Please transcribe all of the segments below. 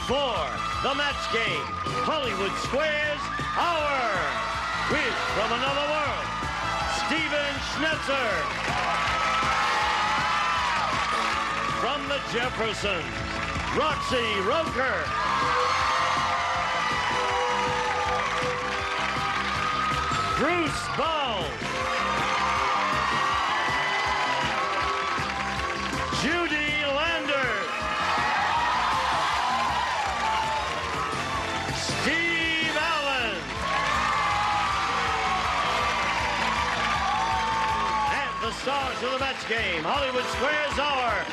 for the match game, Hollywood Squares Hour, with from another world, Steven Schnetzer. From the Jeffersons, Roxy Roker. Bruce Ball. Judy Landers. Steve Allen. And the stars of the match game, Hollywood Squares are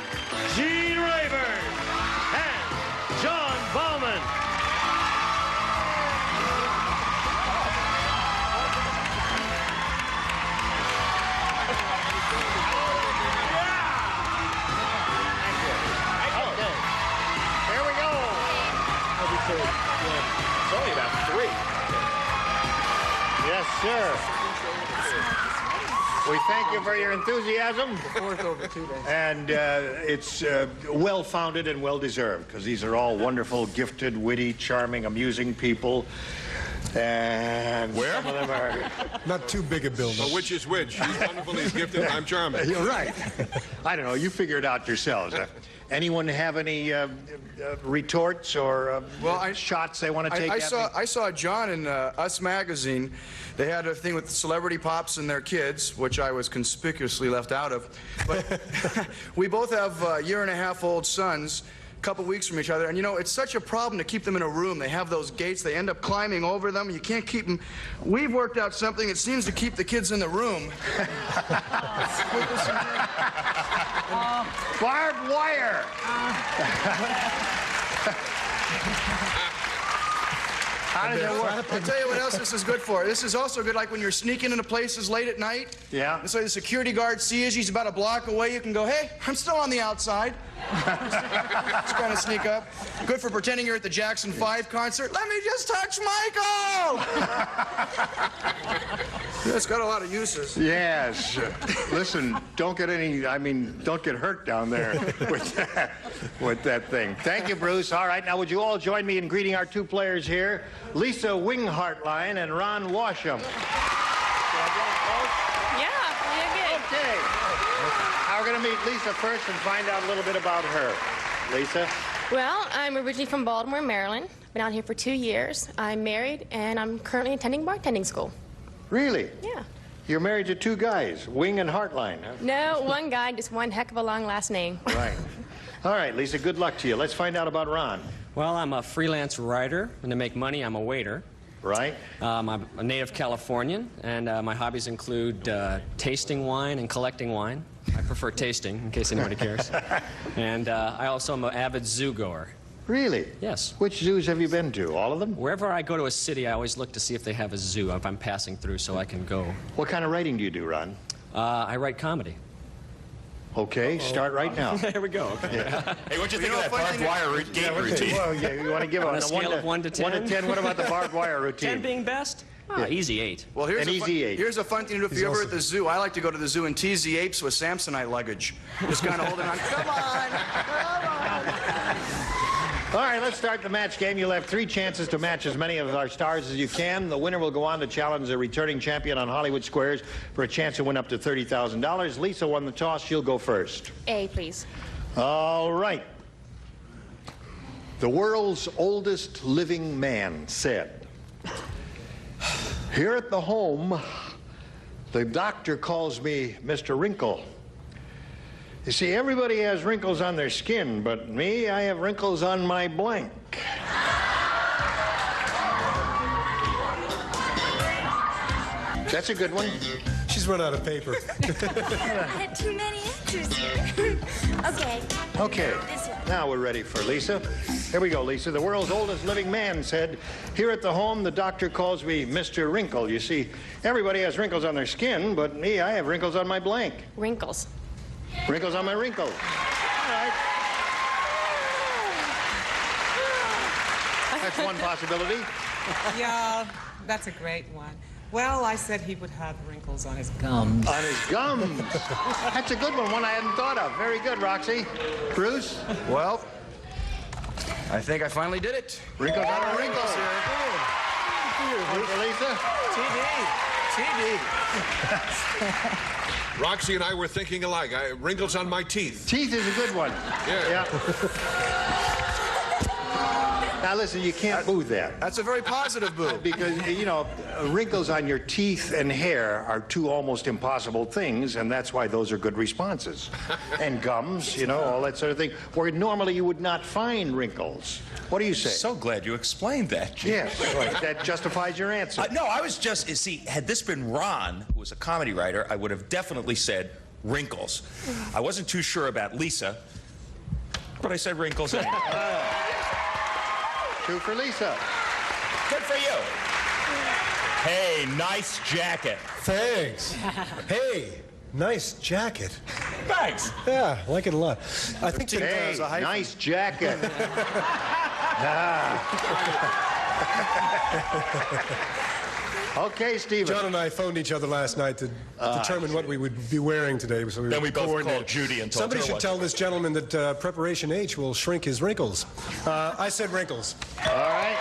Gene Rayburn and John Bowman. There we go. It's only about 3. Yes, sir. We thank you for your enthusiasm. Fourth over 2 days. And it's well-founded and well-deserved, because these are all wonderful, gifted, witty, charming, amusing people. And Where? some of them are... Not too big a build-up. Well, which is which? He's wonderful, he's gifted, I'm charming. You're right. I don't know. You figure it out yourselves. Anyone have any retorts or shots they want to take? I saw John in Us Magazine. They had a thing with celebrity pops and their kids, which I was conspicuously left out of. But we both have year-and-a-half-old sons, a couple weeks from each other. And, you know, it's such a problem to keep them in a room. They have those gates. They end up climbing over them. You can't keep them. We've worked out something that seems to keep the kids in the room. Barbed wire. How does it work? I'll tell you what else this is good for. This is also good, like when you're sneaking into places late at night. Yeah. And so the security guard sees you, he's about a block away. You can go, hey, I'm still on the outside. Just kind of sneak up. Good for pretending you're at the Jackson 5 concert. Let me just touch Michael! Yeah, it's got a lot of uses. Yes. Listen, don't get hurt down there with that thing. Thank you, Bruce. All right, now would you all join me in greeting our 2 players here, Lisa Winghartline and Ron Washam. Okay. Now we're going to meet Lisa first and find out a little bit about her. Lisa? Well, I'm originally from Baltimore, Maryland. Been out here for 2 years. I'm married, and I'm currently attending bartending school. Really? Yeah. You're married to 2 guys, Wing and Hartline, huh? No, one guy, just one heck of a long last name. Right. All right, Lisa, good luck to you. Let's find out about Ron. Well, I'm a freelance writer, and to make money, I'm a waiter. Right. I'm a native Californian, and my hobbies include tasting wine and collecting wine. I prefer tasting, in case anybody cares. And I also am an avid zoo goer. Really? Yes. Which zoos have you been to? All of them? Wherever I go to a city, I always look to see if they have a zoo, if I'm passing through, so I can go. What kind of writing do you do, Ron? I write comedy. Okay, start right now. There we go. Okay. Hey, what'd you think of that barbed wire gate routine? Well, yeah, you want to give On a a scale of 1 to 10? 1 to 10, what about the barbed wire routine? 10 being best? Oh, easy 8. Well, here's An easy 8. Here's a fun thing to do if you're ever at the zoo. I like to go to the zoo and tease the apes with Samsonite luggage. Just kind of holding on. Come on, come on. All right, let's start the match game. You'll have 3 chances to match as many of our stars as you can. The winner will go on to challenge the returning champion on Hollywood Squares for a chance to win up to $30,000. Lisa won the toss. She'll go first. A, please. All right. The world's oldest living man said, "Here at the home, the doctor calls me Mr. Wrinkle. You see, everybody has wrinkles on their skin, but me, I have wrinkles on my blank." That's a good one. She's run out of paper. I had too many answers here. Okay. Okay, This one. now we're ready for Lisa. Here we go, Lisa. The world's oldest living man said, "Here at the home, the doctor calls me Mr. Wrinkle. You see, everybody has wrinkles on their skin, but me, I have wrinkles on my blank. Wrinkles. Wrinkles on my wrinkles." All right. That's one possibility. Yeah, that's a great one. Well, I said he would have wrinkles on his gums. On his gums. That's a good one I hadn't thought of. Very good, Roxy. Bruce? Well, I think I finally did it. Wrinkles on a wrinkles here. One for Lisa. TD. Roxy and I were thinking alike. Wrinkles on my teeth. Teeth is a good one. Yeah. Now listen, you can't boo that. That's a very positive boo. Because, you know, wrinkles on your teeth and hair are two almost impossible things, and that's why those are good responses. And gums, you know, all that sort of thing, where normally you would not find wrinkles. What do you say? So glad you explained that, Jim. Yes, right. That justifies your answer. No, I was just, you see, had this been Ron, who was a comedy writer, I would have definitely said wrinkles. I wasn't too sure about Lisa, but I said wrinkles anyway. Two for Lisa. Good for you. Hey, nice jacket. Thanks. Hey, nice jacket. Thanks. Yeah, I like it a lot. I think Hey, nice jacket. Okay, Stephen. John and I phoned each other last night to determine what we would be wearing today. So Then we both coordinated. called Judy and told Somebody her should what tell to this gentleman that Preparation H will shrink his wrinkles. I said wrinkles. All right.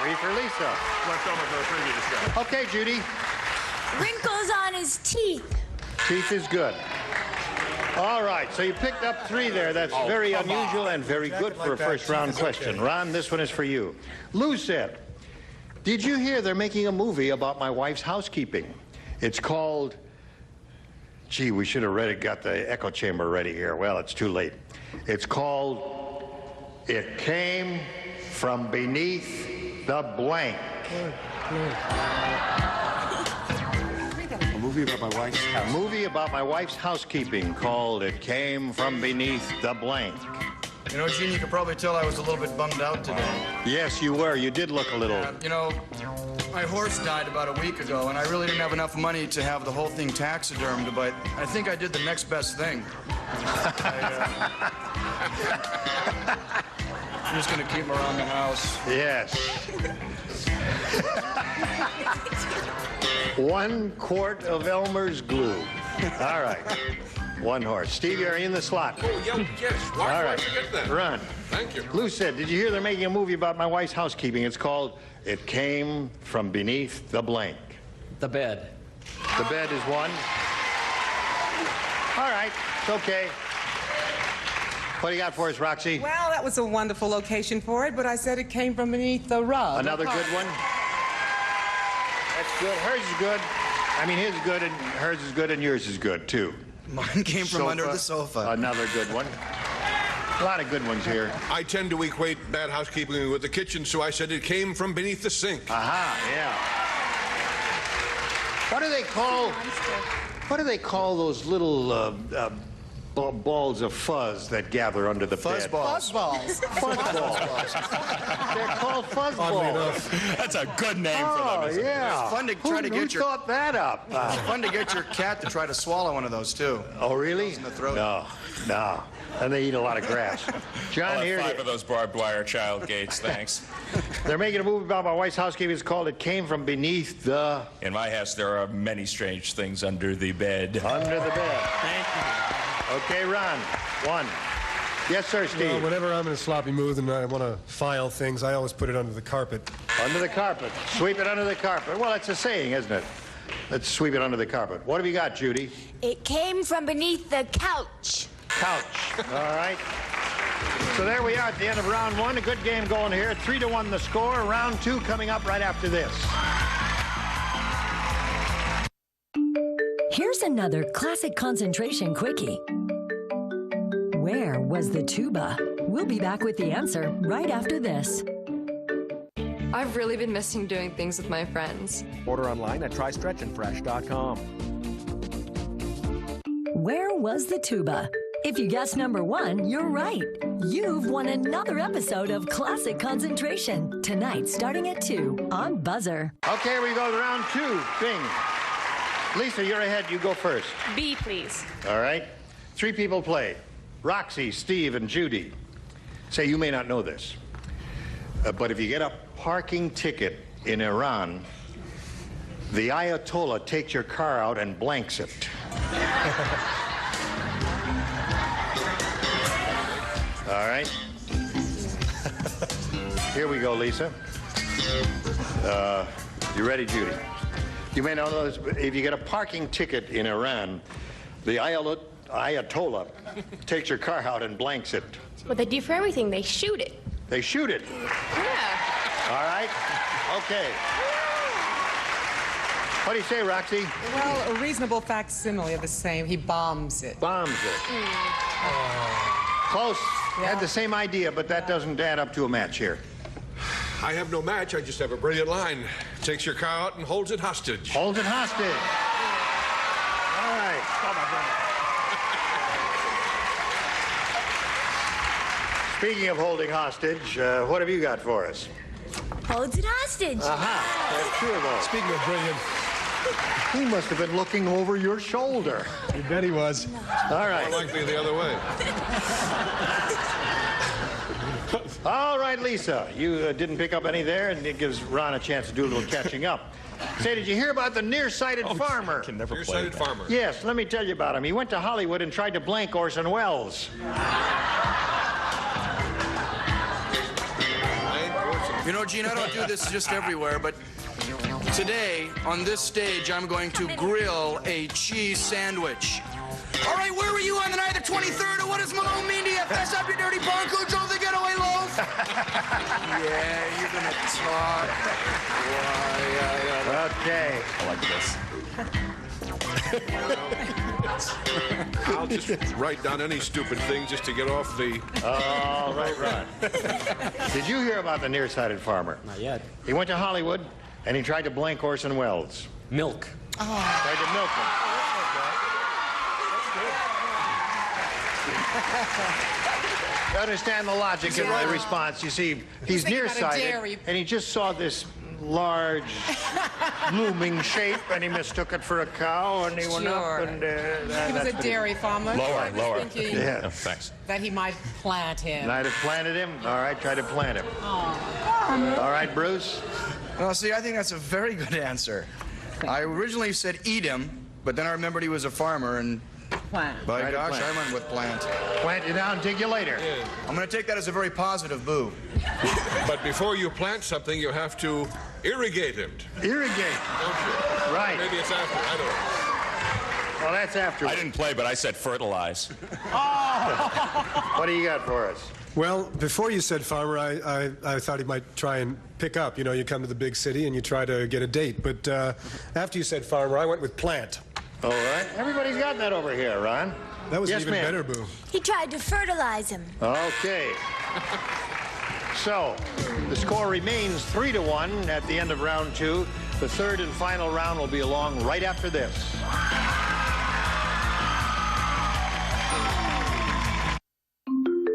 Three for Lisa. Left over for the previous guy. Okay, Judy. Wrinkles on his teeth. Teeth is good. All right, so you picked up three there. That's very unusual and very good for a first-round question. Ron, this one is for you. Lou said, did you hear they're making a movie about my wife's housekeeping? It's called... Gee, we should have got the echo chamber ready here. Well, it's too late. It's called It Came from Beneath the Blank. A movie about my wife's house. A movie about my wife's housekeeping called It Came from Beneath the Blank. You know, Gene, you could probably tell I was a little bit bummed out today. Yes, you were. You did look a little... You know, my horse died about a week ago, and I really didn't have enough money to have the whole thing taxidermed, but I think I did the next best thing. I'm just going to keep him around the house. Yes. 1 quart of Elmer's glue. All right. One horse. Steve, you're in the slot. Oh, yes. Why All did I right. forget that? Run. Thank you. Lou said, did you hear they're making a movie about my wife's housekeeping? It's called It Came from Beneath the Blank. The bed. The bed is one. All right. It's okay. What do you got for us, Roxy? Well, that was a wonderful location for it, but I said it came from beneath the rug. Another good one? That's good. Hers is good. I mean, his is good, and hers is good, and yours is good, too. Mine came from under the sofa. Another good one. A lot of good ones here. I tend to equate bad housekeeping with the kitchen, so I said it came from beneath the sink. Aha, yeah. What do they call those little balls of fuzz that gather under the bed? Fuzzballs. Fuzzballs. They're called fuzzballs. That's a good name for them. Oh, isn't it? yeah. It's fun to try to Who get your... thought that up? It's fun to get your cat to try to swallow one of those, too. Oh, really? in the throat. No. And they eat a lot of grass. John, I'll have here 5 of those barbed wire child gates, thanks. they're making a movie about my wife's housekeeping. It's called It Came from Beneath the... In my house, there are many strange things under the bed. Under the bed. Thank you. Okay, Ron. 1. Yes, sir, Steve. Well, whenever I'm in a sloppy mood and I want to file things, I always put it under the carpet. Under the carpet. Sweep it under the carpet. Well, that's a saying, isn't it? Let's sweep it under the carpet. What have you got, Judy? It came from beneath the couch. Couch. All right. So there we are at the end of round 1. A good game going here. 3-1 the score. Round 2 coming up right after this. Here's another classic concentration quickie. Where was the tuba? We'll be back with the answer right after this. I've really been missing doing things with my friends. Order online at trystretchandfresh.com. Where was the tuba? If you guessed number 1, you're right. You've won another episode of Classic Concentration. Tonight, starting at 2 on Buzzer. Okay, here we go to round 2. Bing. Lisa, you're ahead. You go first. B, please. All right. 3 people play. Roxy, Steve, and Judy. Say, you may not know this, but if you get a parking ticket in Iran, the Ayatollah takes your car out and blanks it. All right? Here we go, Lisa. You ready, Judy? You may not know this, but if you get a parking ticket in Iran, the Ayatollah takes your car out and blanks it. What they do for everything, they shoot it. They shoot it. Yeah. All right? Okay. What do you say, Roxy? Well, a reasonable facsimile of the same. He bombs it. Bombs it. Close. Had the same idea, but that doesn't add up to a match here. I have no match. I just have a brilliant line. Takes your car out and holds it hostage. Holds it hostage. All right. Speaking of holding hostage, what have you got for us? Holds it hostage. Aha. There's two of those. Speaking of brilliant, He must have been looking over your shoulder. you bet he was. All right. More likely the other way. All right, Lisa. You didn't pick up any there, and it gives Ron a chance to do a little catching up. Say, did you hear about the nearsighted farmer? Can never play Nearsighted that. farmer. Yes, let me tell you about him. He went to Hollywood and tried to blank Orson Welles. You know, Gene, I don't do this just everywhere, but today, on this stage, I'm going to grill a cheese sandwich. All right, where were you on the night of the 23rd? Or what does Malone mean to you? Fess up, you dirty punk who drove the getaway loaf? Yeah, you're gonna talk. Okay. I like this. I'll just write down any stupid thing just to get off the... All right, Ron. Did you hear about the nearsighted farmer? Not yet. He went to Hollywood, and he tried to blank Orson Welles. Milk. Tried to milk him. You understand the logic in the response. You see, he's thinking about a nearsighted, dairy. and he just saw this large, looming shape, and he mistook it for a cow, and he went Sure. up, and... He was a dairy farmer. Lower, I was lower. thinking Yeah. Oh, thanks. that he might plant him. Might have planted him. All right, try to plant him. All right, Bruce. No, see, I think that's a very good answer. I originally said eat him, but then I remembered he was a farmer, and Plant. by Try to gosh, plant. I went with plant. Plant you down, dig you later. I'm going to take that as a very positive boo. But before you plant something, you have to irrigate it, Irrigate. don't you? Right. Maybe it's after. I don't know. Well, that's after. I didn't play, but I said fertilize. What do you got for us? Well, before you said farmer, I thought he might try and pick up. You know, you come to the big city and you try to get a date. But after you said farmer, I went with plant. All right. Everybody's got that over here, Ron. That was Yes, even ma'am. better, Boo. He tried to fertilize him. Okay. So, the score remains 3-1 at the end of round 2. The third and final round will be along right after this.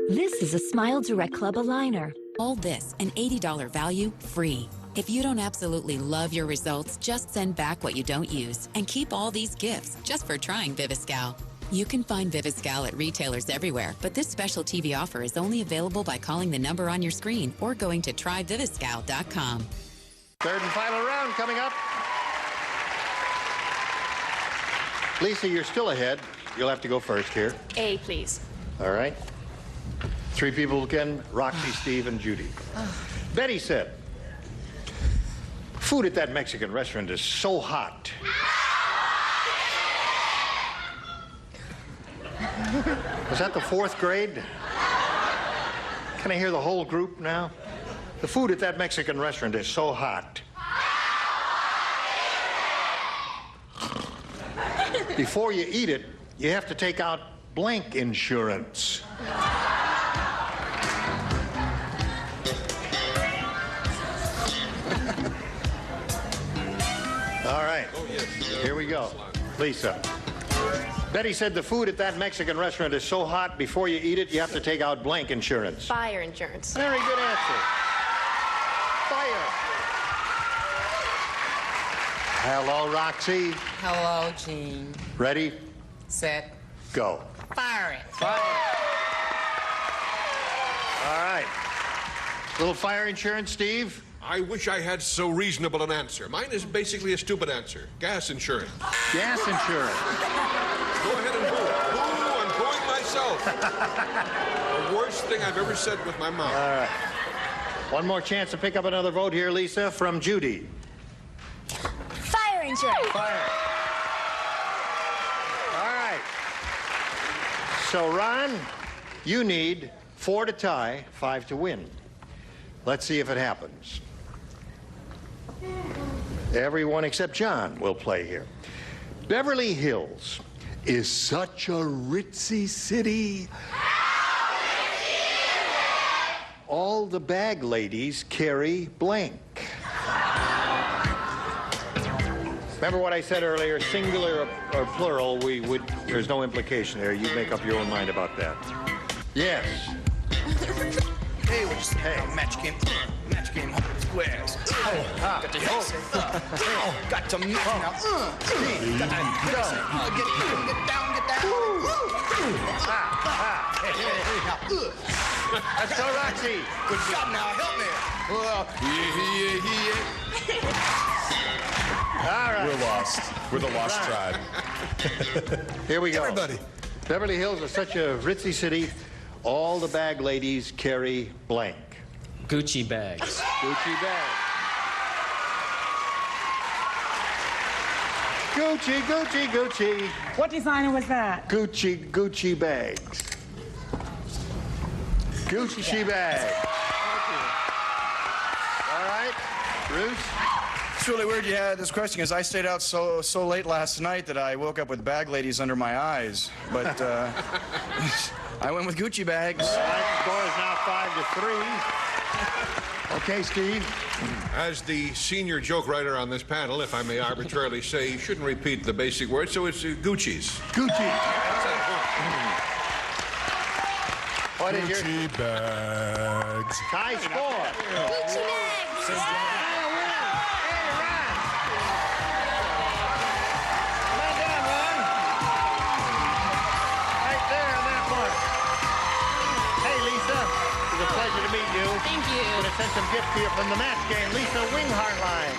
This is a Smile Direct Club aligner. All this, an $80 value, free. If you don't absolutely love your results, just send back what you don't use and keep all these gifts just for trying Viviscal. You can find Viviscal at retailers everywhere, but this special TV offer is only available by calling the number on your screen or going to tryviviscal.com. Third and final round coming up. Lisa, you're still ahead. You'll have to go first here. A, please. All right. 3 people again, Roxy, Steve, and Judy. Betty said, food at that Mexican restaurant is so hot. Was that the 4th grade? Can I hear the whole group now? The food at that Mexican restaurant is so hot. Before you eat it, you have to take out blank insurance. All right, here we go. Lisa. Betty said the food at that Mexican restaurant is so hot, before you eat it, you have to take out blank insurance. Fire insurance. Very good answer. Fire. Hello, Roxy. Hello, Gene. Ready? Set. Go. Fire it. Fire. All right. Little fire insurance, Steve? I wish I had so reasonable an answer. Mine is basically a stupid answer. Gas insurance. Gas insurance. Go ahead and boo. Boo, I'm booing myself. The worst thing I've ever said with my mouth. All right. One more chance to pick up another vote here, Lisa, from Judy. Fire insurance. Fire. All right. So, Ron, you need 4 to tie, 5 to win. Let's see if it happens. Everyone except John will play here. Beverly Hills is such a ritzy city. All the bag ladies carry blank. Remember what I said earlier, singular or plural, there's no implication there. You make up your own mind about that. Yes. Hey, what you say? Hey. Match game. Match game. Squares. Got to hit. Got to mix now. Got to get down, get down. Let's go, Roxy. Good job now. Help me. All right. We're lost. We're the lost tribe. Here we go. Everybody. Beverly Hills is such a ritzy city. All the bag ladies carry blank. Gucci bags. Gucci bags. Gucci, Gucci, Gucci. What designer was that? Gucci, Gucci bags. Gucci bags. All right, Bruce? It's really weird you had this question because I stayed out so late last night that I woke up with bag ladies under my eyes. But I went with Gucci bags. All right, the score is now 5-3. Okay, Steve. As the senior joke writer on this panel, if I may arbitrarily say, you shouldn't repeat the basic word, so it's Gucci's. Gucci. What is your Gucci bags. high score? Gucci bags. Pleasure to meet you. Thank you. I'm going to send some gifts to you from the match game. Lisa Winghart line.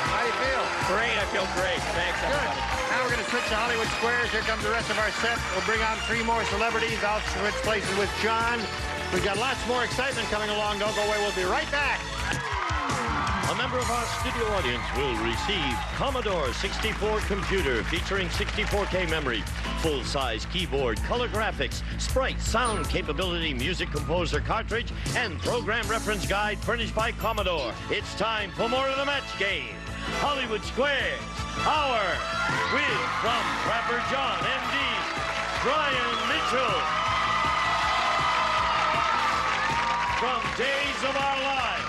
How do you feel? Great, I feel great. Thanks, Good. everybody. Now we're going to switch to Hollywood Squares. Here comes the rest of our set. We'll bring on 3 more celebrities. I'll switch places with John. We've got lots more excitement coming along. Don't go away. We'll be right back. A member of our studio audience will receive Commodore 64 computer featuring 64K memory, full-size keyboard, color graphics, sprite, sound capability, music composer cartridge, and program reference guide furnished by Commodore. It's time for more of the match game. Hollywood Squares, Hour, with from Trapper John, MD, Brian Mitchell. From Days of Our Lives,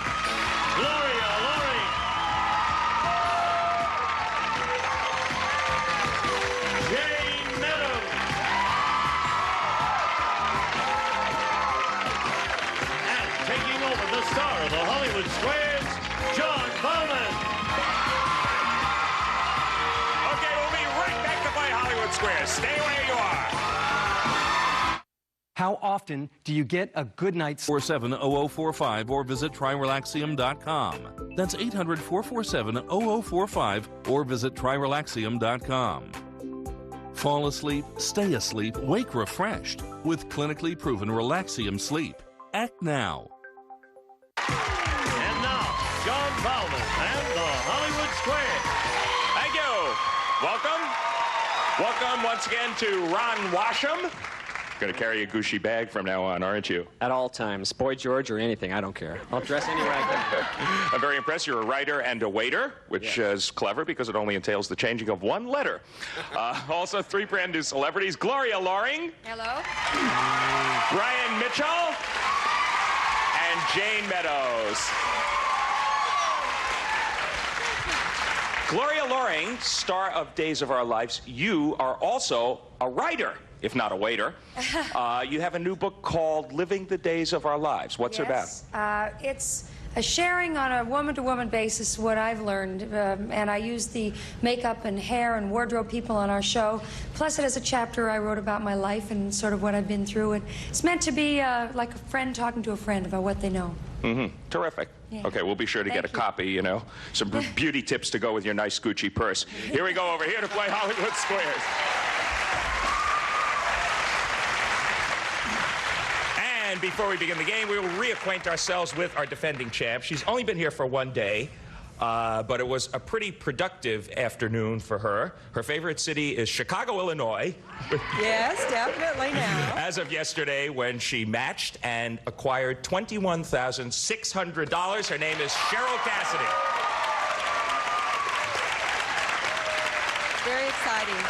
Gloria Loring. Jane Meadows. And taking over the star of the Hollywood Squares, John Bowman. Okay, we'll be right back to play Hollywood Squares. Stay where you are. How often do you get a good night's 447-0045 or visit TryRelaxium.com. That's 800-447-0045 or visit TryRelaxium.com. Fall asleep, stay asleep, wake refreshed with clinically proven Relaxium sleep. Act now. And now, John Bowman and the Hollywood Squares. Thank you. Welcome once again to Ron Washam. Going to carry a Gucci bag from now on, aren't you? At all times. Boy George or anything, I don't care. I'll dress any way I can. I'm very impressed. You're a writer and a waiter, which is clever because it only entails the changing of 1 letter. Also, 3 brand new celebrities. Gloria Loring. Hello. Brian Mitchell. And Jane Meadows. Gloria Loring, star of Days of Our Lives, you are also a writer, if not a waiter. You have a new book called Living the Days of Our Lives. What's it about? It's a sharing on a woman-to-woman basis what I've learned, and I use the makeup and hair and wardrobe people on our show. Plus, it has a chapter I wrote about my life and sort of what I've been through. It's meant to be like a friend talking to a friend about what they know. Mm-hmm. Terrific. Yeah. Okay, we'll be sure to get a copy, you know. Some beauty tips to go with your nice Gucci purse. Here we go over here to play Hollywood Squares. And before we begin the game, we will reacquaint ourselves with our defending champ. She's only been here for one day, but it was a pretty productive afternoon for her. Her favorite city is Chicago, Illinois. Yes, definitely now. As of yesterday, when she matched and acquired $21,600. Her name is Cheryl Cassidy. Very exciting.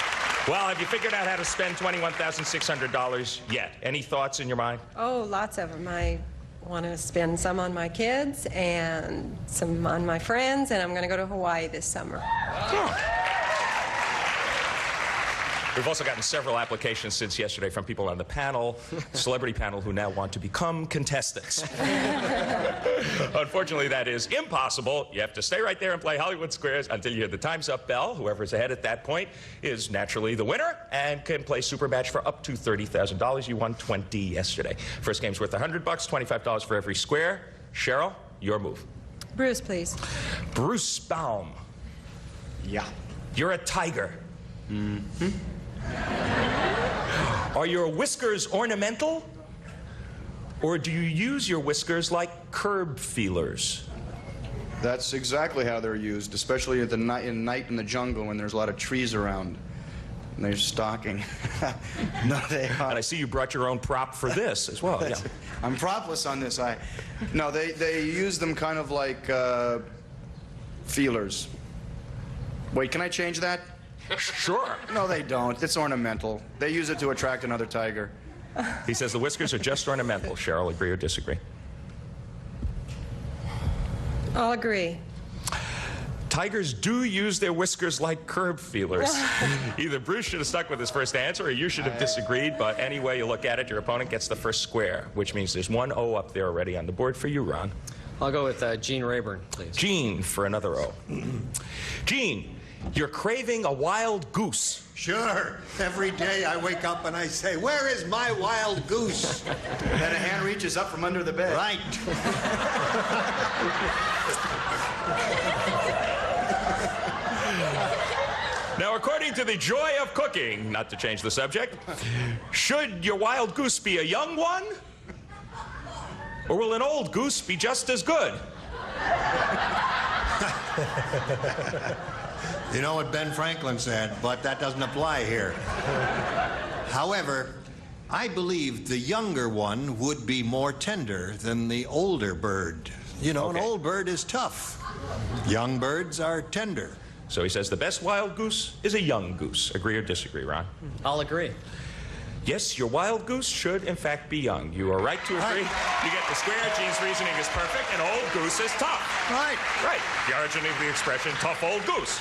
Well, have you figured out how to spend $21,600 yet? Any thoughts in your mind? Oh, lots of them. I want to spend some on my kids and some on my friends, and I'm going to go to Hawaii this summer. We've also gotten several applications since yesterday from people on the panel, celebrity panel, who now want to become contestants. Unfortunately, that is impossible. You have to stay right there and play Hollywood Squares until you hear the Time's Up bell. Whoever's ahead at that point is naturally the winner and can play Super Match for up to $30,000. You won 20 yesterday. First game's worth $100, $25 for every square. Cheryl, your move. Bruce, please. Bruce Baum. Yeah. You're a tiger. Mm-hmm. Are your whiskers ornamental? Or do you use your whiskers like curb feelers? That's exactly how they're used, especially at night in the jungle when there's a lot of trees around. And they're stalking. No, they are. And I see you brought your own prop for this as well. Yeah. I'm propless on this. No, they use them kind of like feelers. Wait, can I change that? Sure. No, they don't. It's ornamental. They use it to attract another tiger. He says the whiskers are just ornamental. Cheryl, agree or disagree? I'll agree. Tigers do use their whiskers like curb feelers. Either Bruce should have stuck with his first answer or you should have disagreed, but any way you look at it, your opponent gets the first square, which means there's 1-0 up there already on the board for you, Ron. I'll go with Gene Rayburn, please. Gene for another O. Gene, you're craving a wild goose. Sure. Every day I wake up and I say, where is my wild goose? Then a hand reaches up from under the bed. Right. Now, according to the joy of cooking, not to change the subject, should your wild goose be a young one? Or will an old goose be just as good? You know what Ben Franklin said, but that doesn't apply here. However, I believe the younger one would be more tender than the older bird. You know, An old bird is tough. Young birds are tender. So he says the best wild goose is a young goose. Agree or disagree, Ron? I'll agree. Yes, your wild goose should, in fact, be young. You are right to agree. You get the square. Gene's reasoning is perfect. An old goose is tough. Right. Right. The origin of the expression, tough old goose.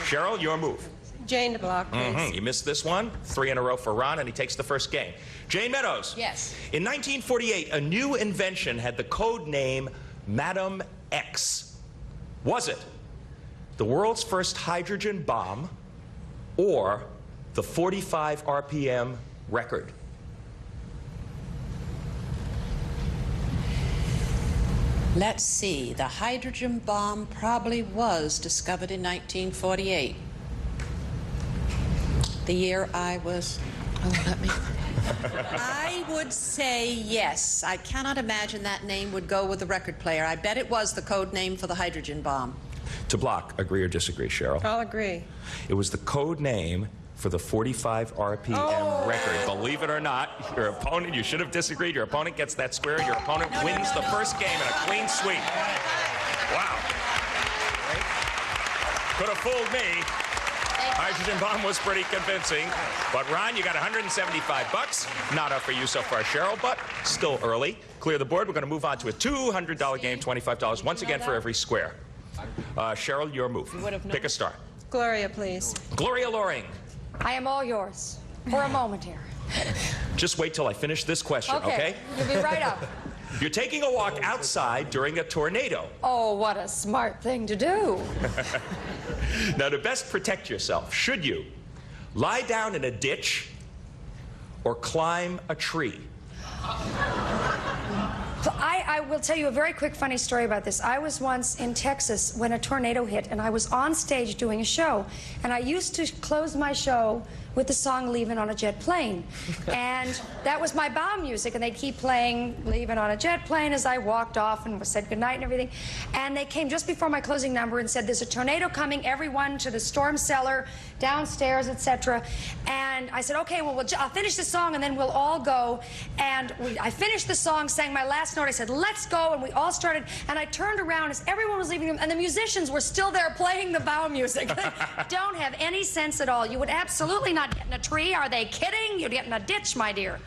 Cheryl, your move. Jane to block, please. You missed this one. 3 in a row for Ron, and he takes the first game. Jane Meadows. Yes. In 1948, a new invention had the code name Madam X. Was it the world's first hydrogen bomb or the 45 RPM record? Let's see. The hydrogen bomb probably was discovered in 1948. The year I was... I would say yes. I cannot imagine that name would go with the record player. I bet it was the code name for the hydrogen bomb. To block, agree or disagree, Cheryl? I'll agree. It was the code name for the 45 RPM record. Believe it or not, your opponent, you should have disagreed. Your opponent gets that square. Your opponent wins the first game in a clean sweep. Wow. Could have fooled me. Hydrogen bomb was pretty convincing. But Ron, you got $175. Not up for you so far, Cheryl, but still early. Clear the board. We're going to move on to a $200 game, $25 once again for every square. Cheryl, your move. Pick a star. Gloria, please. Gloria Loring. I am all yours for a moment here. Just wait till I finish this question, okay? You'll be right up. You're taking a walk outside during a tornado. Oh, what a smart thing to do. Now, to best protect yourself, should you lie down in a ditch or climb a tree? I will tell you a very quick funny story about this. I was once in Texas when a tornado hit, and I was on stage doing a show. And I used to close my show with the song Leaving on a Jet Plane. And that was my bow music, and they'd keep playing Leaving on a Jet Plane as I walked off and said goodnight and everything. And they came just before my closing number and said, there's a tornado coming, everyone to the storm cellar, downstairs, etc. And I said, okay, well, I'll finish the song and then we'll all go. And I finished the song, sang my last note, I said, let's go, and we all started, and I turned around as everyone was leaving, and the musicians were still there playing the bow music. Don't have any sense at all. You would absolutely not get in a tree. Are they kidding? You'd get in a ditch, my dear.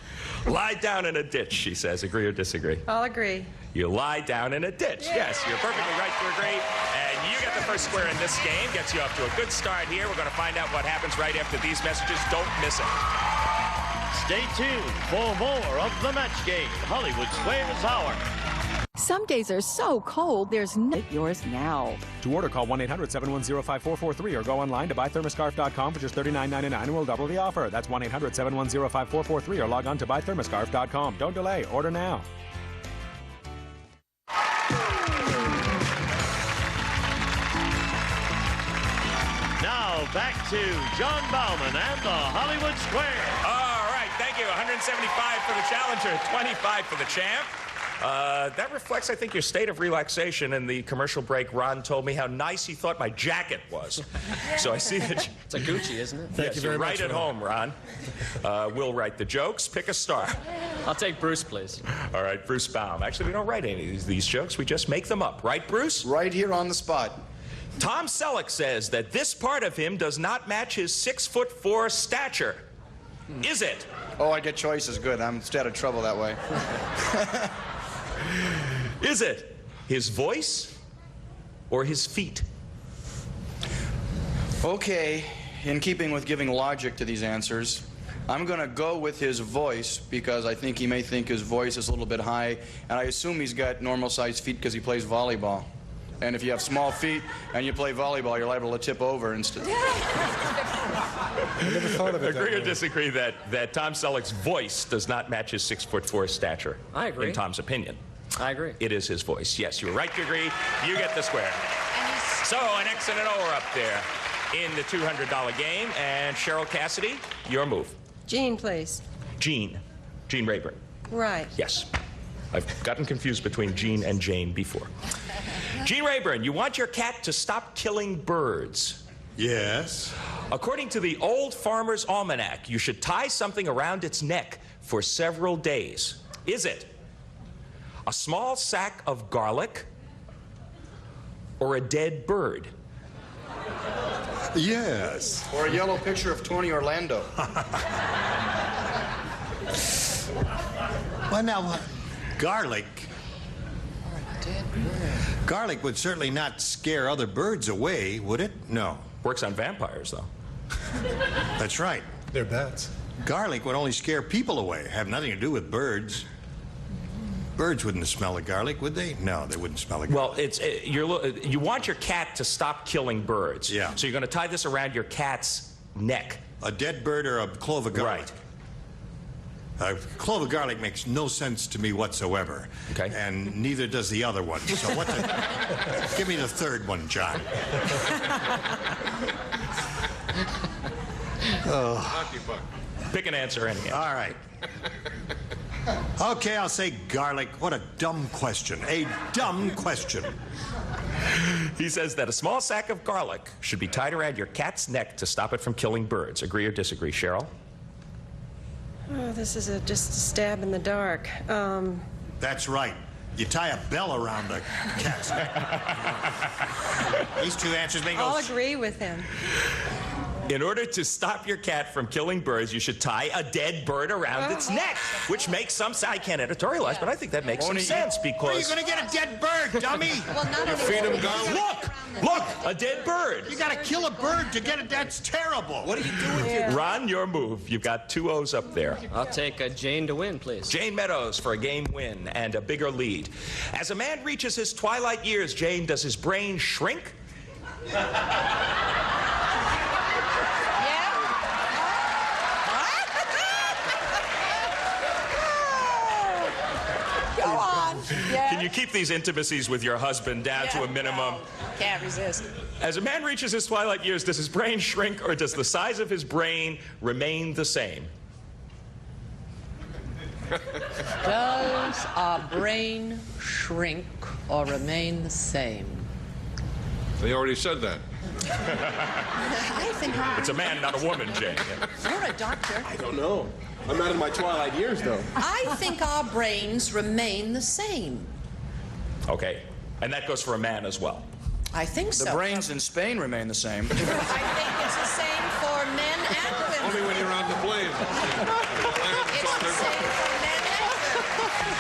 Lie down in a ditch, she says. Agree or disagree? I'll agree. You lie down in a ditch. Yes, you're perfectly right to agree. And you get the first square in this game. Gets you off to a good start here. We're going to find out what happens right after these messages. Don't miss it. Stay tuned for more of the match game, Hollywood Squares Hour. Some days are so cold, there's no yours now. To order, call 1-800-710-5443 or go online to buythermoscarf.com for just $39.99 and we'll double the offer. That's 1-800-710-5443 or log on to buythermoscarf.com. Don't delay. Order now. Now back to John Bauman and the Hollywood Square. All right, thank you. 175 for the challenger, 25 for the champ. That reflects, I think, your state of relaxation. In the commercial break, Ron told me how nice he thought my jacket was. So I see that. It's a Gucci, isn't it? Thank you very much. Right at home, Ron. We'll write the jokes. Pick a star. I'll take Bruce, please. All right, Bruce Baum. Actually, we don't write any of these jokes. We just make them up. Right, Bruce? Right here on the spot. Tom Selleck says that this part of him does not match his 6'4" stature. Is it? Oh, I get choices. Good. I'm stay out of trouble that way. Is it his voice or his feet? Okay, in keeping with giving logic to these answers, I'm going to go with his voice because I think he may think his voice is a little bit high, and I assume he's got normal-sized feet because he plays volleyball. And if you have small feet and you play volleyball, you're liable to tip over instead. I never thought of it. Agree or disagree that Tom Selleck's voice does not match his 6'4" stature? I agree. In Tom's opinion. I agree. It is his voice. Yes, you were right to agree. You get the square. So an X and an O are up there in the $200 game. And Cheryl Cassidy, your move. Jean, please. Jean. Jean Rayburn. Right. Yes. I've gotten confused between Jean and Jane before. Jean Rayburn, you want your cat to stop killing birds. Yes. According to the Old Farmer's Almanac, you should tie something around its neck for several days. Is it a small sack of garlic or a dead bird? Yes. Or a yellow picture of Tony Orlando. Well, now, garlic. Garlic would certainly not scare other birds away, would it? No. Works on vampires, though. That's right. They're bats. Garlic would only scare people away. Have nothing to do with birds. Birds wouldn't smell the garlic, would they? No, they wouldn't smell the garlic. Well, you want your cat to stop killing birds. Yeah. So you're going to tie this around your cat's neck. A dead bird or a clove of garlic? Right. A clove of garlic makes no sense to me whatsoever. Okay. And neither does the other one. So what the... Give me the third one, John. Pick an answer anyhow. All right. Okay, I'll say garlic. What a dumb question. A dumb question. He says that a small sack of garlic should be tied around your cat's neck to stop it from killing birds. Agree or disagree, Cheryl? Oh, this is just a stab in the dark. That's right. You tie a bell around the cat's neck. These two answers may go... I'll agree with him. In order to stop your cat from killing birds, you should tie a dead bird around its neck, which makes some sense. I can't editorialize, but I think that makes some sense because... Where are you going to get a dead bird, dummy? Well, not only feed him garlic. Look, a dead bird. You got to kill a bird to get it. That's terrible. What do you do with your... Ron, your move. You've got 2 O's up there. I'll take Jane to win, please. Jane Meadows for a game win and a bigger lead. As a man reaches his twilight years, Jane, does his brain shrink? Go on. Yeah. Can you keep these intimacies with your husband down to a minimum? No. Can't resist. As a man reaches his twilight years, does his brain shrink or does the size of his brain remain the same? Does our brain shrink or remain the same? They already said that. I think It's a man, not a woman, Jane. you're a doctor. I don't know. I'm not in my twilight years, though. I think our brains remain the same. Okay. And that goes for a man as well. I think so. The brains in Spain remain the same. I think it's the same for men and women. Only when you're on the plane. It's the same for men and women.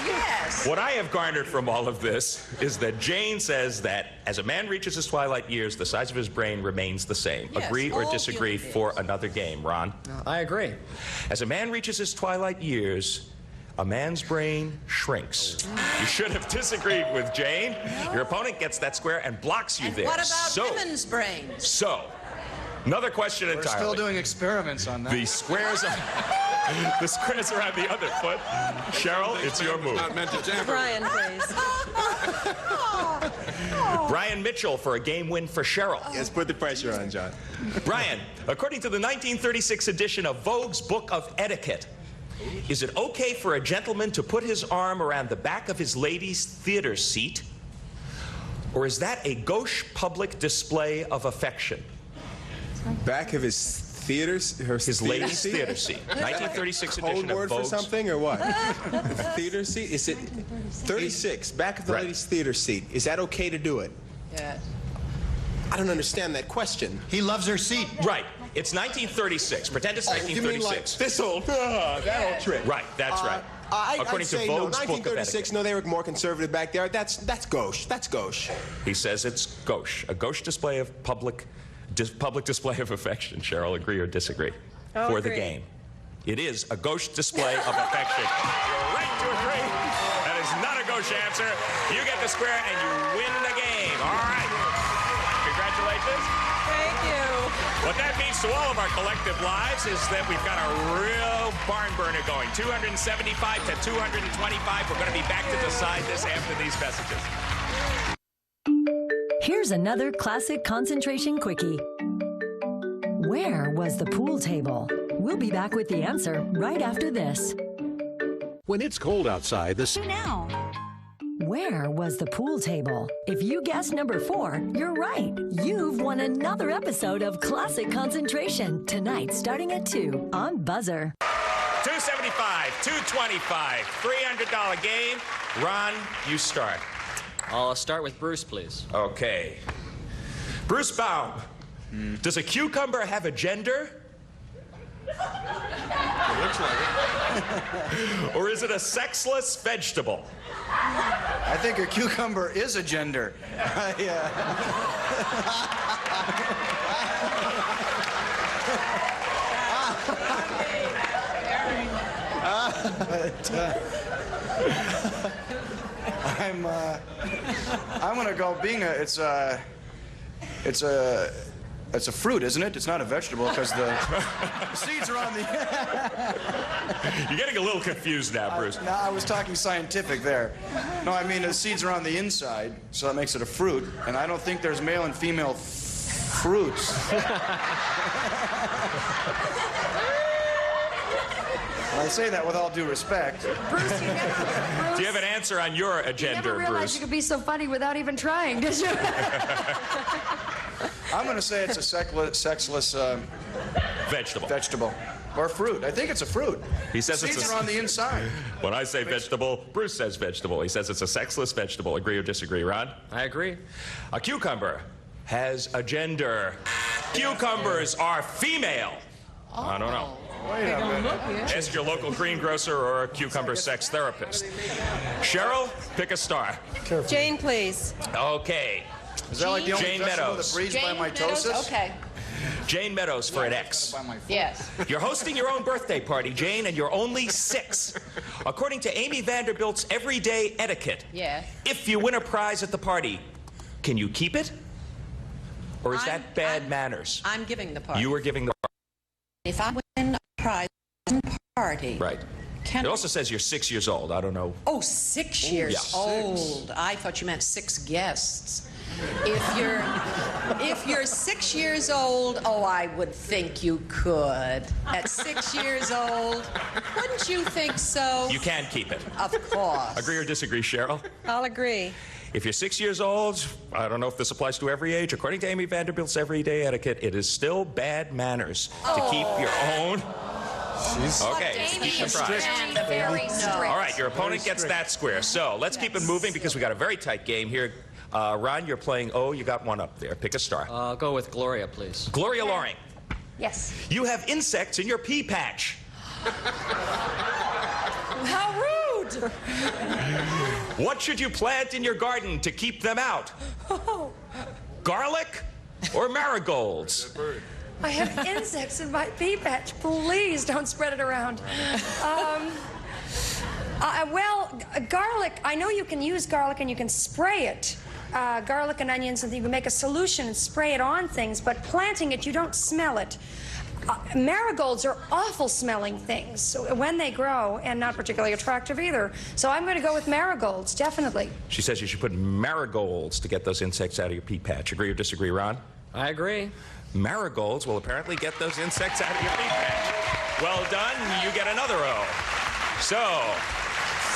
Yes. What I have garnered from all of this is that Jane says that as a man reaches his twilight years, the size of his brain remains the same. Yes, Agree or all disagree human for another game, Ron? I agree. As a man reaches his twilight years, a man's brain shrinks. You should have disagreed with Jane. Your opponent gets that square and blocks you And there. what about women's brains? So, another question We're entirely. still doing experiments on that. The squares are the squares are on the other foot. Cheryl, it's your move. Not meant to tamper. Brian, please. Brian Mitchell for a game win for Cheryl. Yes, put the pressure on, John. Brian, according to the 1936 edition of Vogue's Book of Etiquette, is it okay for a gentleman to put his arm around the back of his lady's theater seat? Or is that a gauche public display of affection? Back of his theaters, His lady's theater seat. 1936 edition Code of word for Vogue's. something or what? Theater seat? Is it 36? Back of the Right. lady's theater seat. Is that okay to do it? Yes. I don't understand that question. He loves her seat. Right. It's 1936. Pretend it's Oh, you mean like 1936. this old, that old trick? Right, that's right. I'd According to say no. Vogue's Book of 1936. Etiquette. No, they were more conservative back there. That's gauche. That's gauche. He says it's gauche. A gauche display of public display of affection. Cheryl, agree or disagree? I'll For the agree. game. It is a gauche display of affection. You're right to agree. That is not a gauche answer. You get the square and you win the game. All right. Congratulations. Thank you. What that means to all of our collective lives is that we've got a real barn burner going. 275 to 225. We're going to be back to decide this after these messages. Here's another classic concentration quickie. Where was the pool table? We'll be back with the answer right after this. When it's cold outside, Now. Where was the pool table? If you guessed number 4, you're right. You've won another episode of Classic Concentration tonight starting at 2 on Buzzer. 275, 225, $300 game. Ron, you start. I'll start with Bruce, please. Okay. Bruce Baum, does a cucumber have a gender? It looks like it. Or is it a sexless vegetable? I think a cucumber is a gender. I'm gonna go. It's a fruit, isn't it? It's not a vegetable because the seeds are on the. You're getting a little confused now, Bruce. No, I was talking scientific there. No, I mean the seeds are on the inside, so that makes it a fruit. And I don't think there's male and female fruits. I say that with all due respect. Bruce, you never, Do you have an answer on your you agenda, never realized Bruce? you could be so funny without even trying, did you? I'm going to say it's a sexless vegetable. Or fruit. I think it's a fruit. He says Seeds it's are on the inside. When I say vegetable, Bruce says vegetable. He says it's a sexless vegetable. Agree or disagree, Ron? I agree. A cucumber has a gender. Cucumbers are female. I don't know. Wait a minute. Ask your local greengrocer or a cucumber sex therapist. Cheryl, pick a star. Jane, please. Okay. Is that like the only Jane vegetable Meadows. that breeds by Jane Meadows? mitosis? Okay. Jane Meadows for an X. Yes. You're hosting your own birthday party, Jane, and you're only 6. According to Amy Vanderbilt's Everyday Etiquette, Yes. if you win a prize at the party, can you keep it? Or is that bad manners? I'm giving the party. You were giving the party. If I win a prize party. Right. Can It also says you're 6 years old. I don't know. Oh, 6 years Yeah. old. I thought you meant 6 guests. If you're 6 years old, oh, I would think you could. At 6 years old, wouldn't you think so? You can keep it. Of course. Agree or disagree, Cheryl? I'll agree. If you're 6 years old, I don't know if this applies to every age. According to Amy Vanderbilt's everyday etiquette, it is still bad manners to keep your own. Okay, keep them prize. Very strict. All right, your opponent gets that square. So let's keep it moving because we got a very tight game here. Ron, you're playing O. You got one up there. Pick a star. I'll go with Gloria, please. Gloria Loring. Yes. You have insects in your pea patch. How rude! What should you plant in your garden to keep them out? Garlic or marigolds? I have insects in my pea patch. Please don't spread it around. Well, garlic, I know you can use garlic and you can spray it. Garlic and onions, and you can make a solution and spray it on things, but planting it, you don't smell it. Marigolds are awful smelling things when they grow, and not particularly attractive either. So I'm going to go with marigolds, definitely. She says you should put marigolds to get those insects out of your pea patch. Agree or disagree, Ron? I agree. Marigolds will apparently get those insects out of your pea patch. Well done. You get another O. So,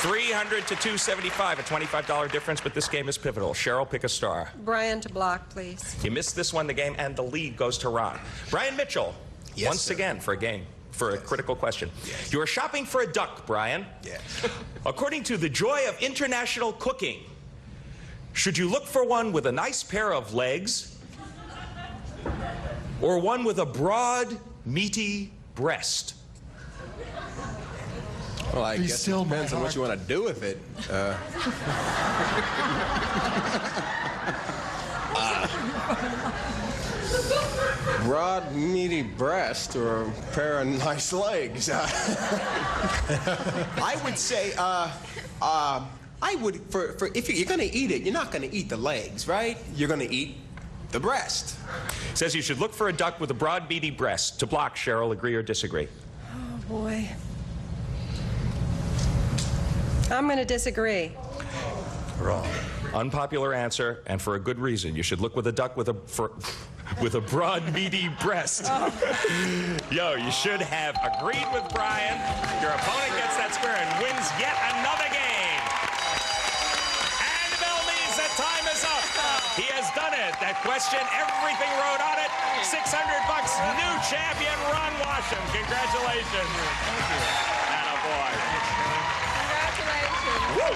300 to 275, a $25 difference, but this game is pivotal. Cheryl, pick a star. Brian to block, please. You missed this one, the game, and the lead goes to Ron. Brian Mitchell, once again for a game, for a critical question. Yes. You are shopping for a duck, Brian. Yes. According to the joy of international cooking, should you look for one with a nice pair of legs or one with a broad, meaty breast? Well, I guess it depends on what you want to do with it. Broad, meaty breast or a pair of nice legs. I would say, I would, if you're going to eat it, you're not going to eat the legs, right? You're going to eat the breast. Says you should look for a duck with a broad, meaty breast. To block, Cheryl, agree or disagree? Oh, boy. I'm going to disagree. Wrong. Unpopular answer, and for a good reason. You should look with a duck with a broad, meaty breast. Oh. Yo, you should have agreed with Brian. Your opponent gets that square and wins yet another game. And the bell means that time is up. He has done it. That question, everything wrote on it. $600. New champion, Ron Washam. Congratulations. Attaboy. Woo.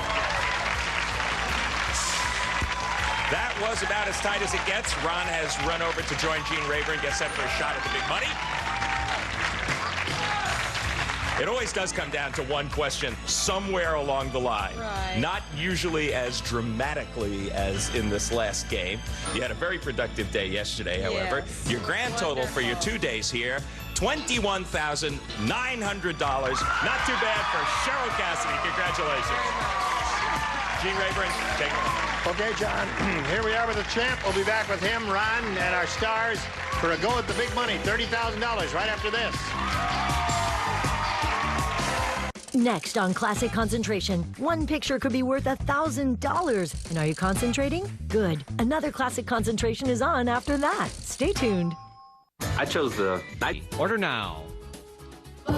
That was about as tight as it gets. Ron has run over to join Gene Rayburn, get set for a shot at the big money. It always does come down to one question somewhere along the line. Right. Not usually as dramatically as in this last game. You had a very productive day yesterday, however. Yes. Your grand total for your 2 days here, $21,900. Not too bad for Cheryl Cassidy. Congratulations. Gene Rayburn, take it. Okay, John, here we are with the champ. We'll be back with him, Ron, and our stars for a go at the big money, $30,000 right after this. Next on Classic Concentration, one picture could be worth $1,000. And are you concentrating? Good. Another Classic Concentration is on after that. Stay tuned. I chose the night. Order now. And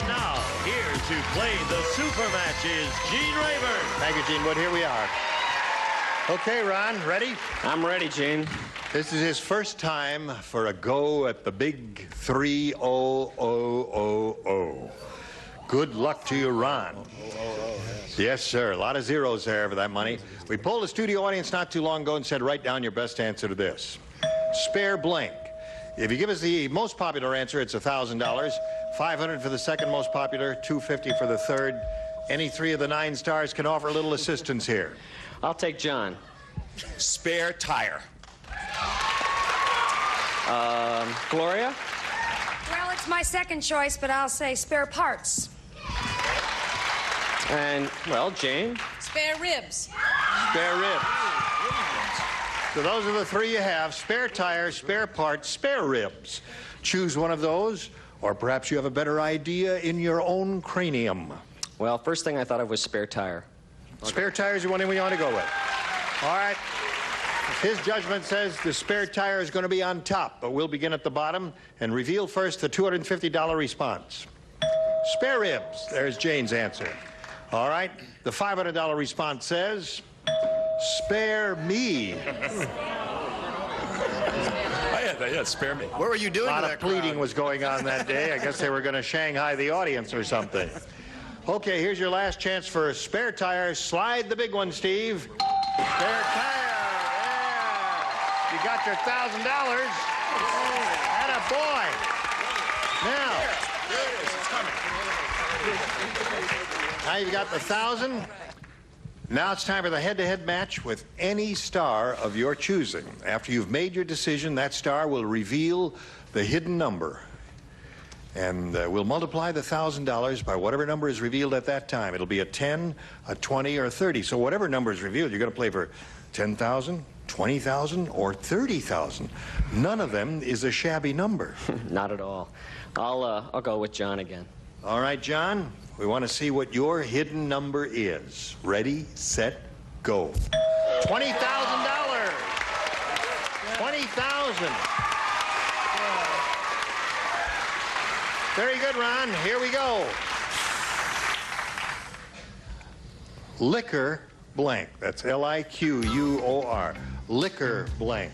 now, here to play the super match is Gene Rayburn. Thank you, Gene Wood. Here we are. Okay, Ron, ready? I'm ready, Gene. This is his first time for a go at the big 3-0-0-0-0. Good luck to you, Ron. Yes, sir. A lot of zeros there for that money. We polled a studio audience not too long ago and said, write down your best answer to this. Spare blank. If you give us the most popular answer, it's $1,000. $500 for the second most popular, $250 for the third. Any three of the 9 stars can offer a little assistance here. I'll take John. Spare tire. Gloria? Well, it's my second choice, but I'll say spare parts. And, well, Jane? Spare ribs. Spare ribs. So those are the 3 you have. Spare tire, spare parts, spare ribs. Choose one of those, or perhaps you have a better idea in your own cranium. Well, first thing I thought of was spare tire. Spare tire is the one we want to go with. All right. His judgment says the spare tire is going to be on top, but we'll begin at the bottom and reveal first the $250 response. Spare ribs. There's Jane's answer. All right. The $500 response says, spare me. Yeah, spare me. What were you doing A lot to of that pleading crowd? was going on that day. I guess they were going to Shanghai the audience or something. Okay, here's your last chance for a spare tire. Slide the big one, Steve. Spare tire. Yeah. You got your $1,000. Atta boy. Now. There it is. It's coming. Now you've got the 1,000. Now it's time for the head-to-head match with any star of your choosing. After you've made your decision, that star will reveal the hidden number. And we'll multiply the $1,000 by whatever number is revealed at that time. It'll be a 10, a 20, or a 30. So whatever number is revealed, you're going to play for 10,000, 20,000, or 30,000. None of them is a shabby number. Not at all. I'll go with John again. All right, John, we want to see what your hidden number is. Ready, set, go. $20,000. 20,000. Very good, Ron. Here we go. Liquor blank. That's L-I-Q-U-O-R. Liquor blank.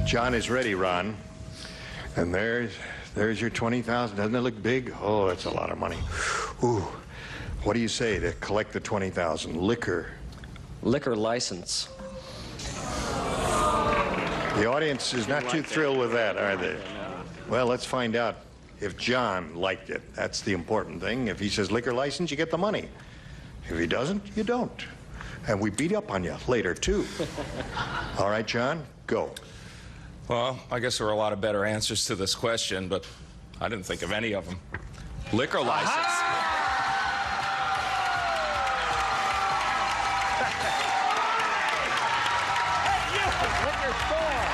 John is ready, Ron. And there's your 20,000. Doesn't it look big? Oh, that's a lot of money. Ooh. What do you say to collect the 20,000? Liquor. Liquor license. The audience is not too thrilled with that, are they? Well, let's find out if John liked it. That's the important thing. If he says liquor license, you get the money. If he doesn't, you don't. And we beat up on you later, too. All right, John, go. Well, I guess there were a lot of better answers to this question, but I didn't think of any of them. Liquor license. Liquor store.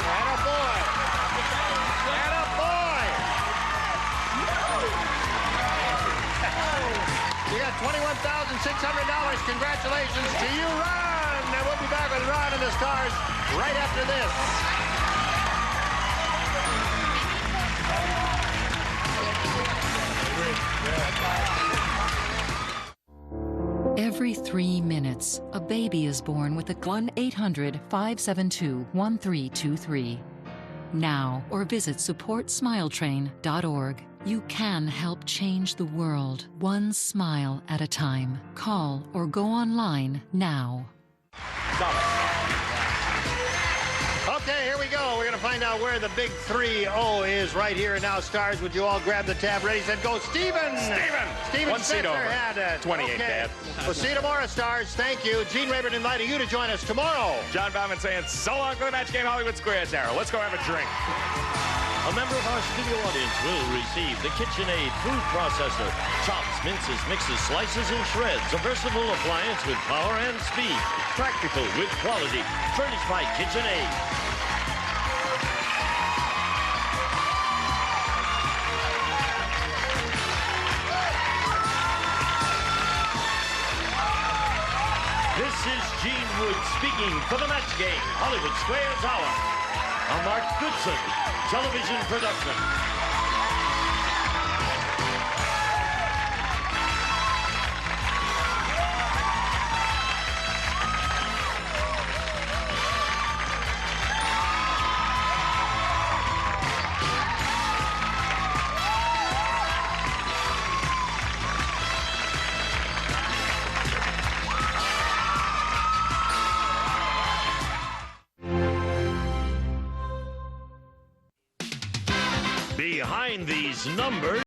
Attaboy. Attaboy. You got $21,600. Congratulations to you, Ron. And we'll be back with Ron and the Stars right after this. Every 3 minutes, a baby is born with a 1-800-572-1323. Now, or visit supportsmiletrain.org. You can help change the world, one smile at a time. Call or go online now. Okay, here we go. We're going to find out where the big 3-0 is right here and now. Stars, would you all grab the tab? Ready, set, go. Steven! Steven One seat Spencer over. had it. 28, okay. Dad. We'll see you tomorrow, Stars. Thank you. Gene Rayburn inviting you to join us tomorrow. John Bauman saying so long for the Match Game Hollywood Squares era. Let's go have a drink. A member of our studio audience will receive the KitchenAid food processor. Chops, minces, mixes, slices, and shreds. A versatile appliance with power and speed. Practical with quality. Furnished by KitchenAid. This is Gene Wood speaking for the Match Game Hollywood Squares Hour. A Mark Goodson television production. Behind these numbers